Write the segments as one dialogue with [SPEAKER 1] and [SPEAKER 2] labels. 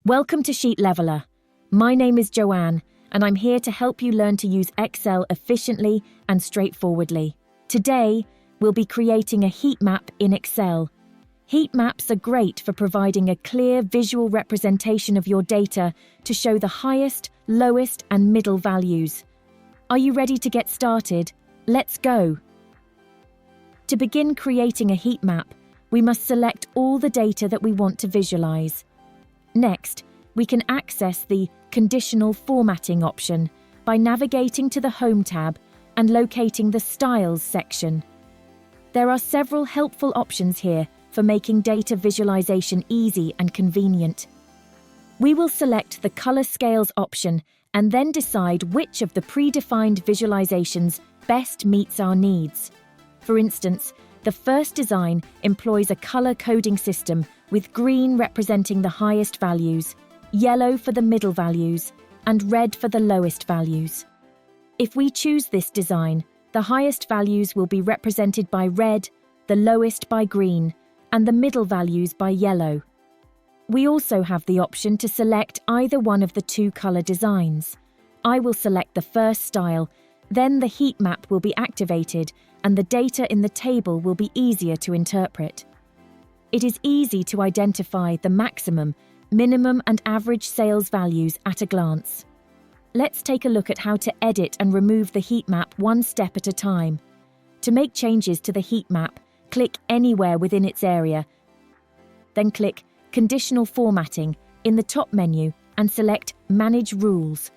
[SPEAKER 1] Welcome to Sheet Leveler. My name is Joanne, and I'm here to help you learn to use Excel efficiently and straightforwardly. Today, we'll be creating a heat map in Excel. Heat maps are great for providing a clear visual representation of your data to show the highest, lowest, and middle values. Are you ready to get started? Let's go. To begin creating a heat map, we must select all the data that we want to visualize. Next, we can access the Conditional Formatting option by navigating to the Home tab and locating the Styles section. There are several helpful options here for making data visualization easy and convenient. We will select the Color Scales option and then decide which of the predefined visualizations best meets our needs. For instance, the first design employs a color coding system with green representing the highest values, yellow for the middle values, and red for the lowest values. If we choose this design, the highest values will be represented by red, the lowest by green, and the middle values by yellow. We also have the option to select either one of the two color designs. I will select the first style, then the heat map will be activated and the data in the table will be easier to interpret. It is easy to identify the maximum, minimum, and average sales values at a glance. Let's take a look at how to edit and remove the heat map one step at a time. To make changes to the heat map, click anywhere within its area. Then click Conditional Formatting in the top menu and select Manage Rules.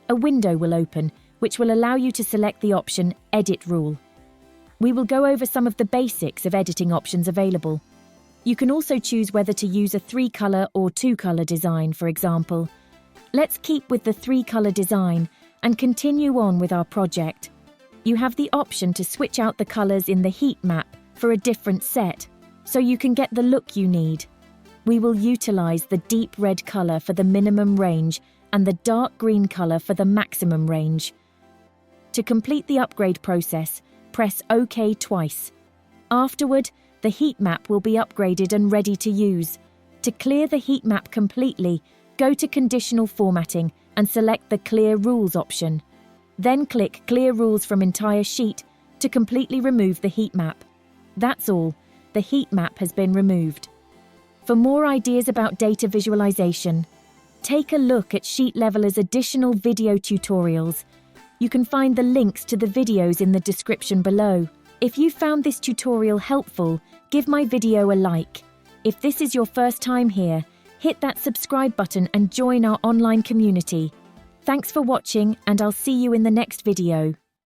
[SPEAKER 1] A window will open, which will allow you to select the option Edit Rule. We will go over some of the basics of editing options available. You can also choose whether to use a 3-color or 2-color design, for example. Let's keep with the 3-color design and continue on with our project. You have the option to switch out the colors in the heat map for a different set, so you can get the look you need. We will utilize the deep red color for the minimum range and the dark green color for the maximum range. To complete the upgrade process, press OK twice. Afterward, the heat map will be upgraded and ready to use. To clear the heat map completely, go to Conditional Formatting and select the Clear Rules option. Then click Clear Rules from Entire Sheet to completely remove the heat map. That's all. The heat map has been removed. For more ideas about data visualization, take a look at Sheet Leveler's additional video tutorials. You can find the links to the videos in the description below. If you found this tutorial helpful, give my video a like. If this is your first time here, hit that subscribe button and join our online community. Thanks for watching, and I'll see you in the next video.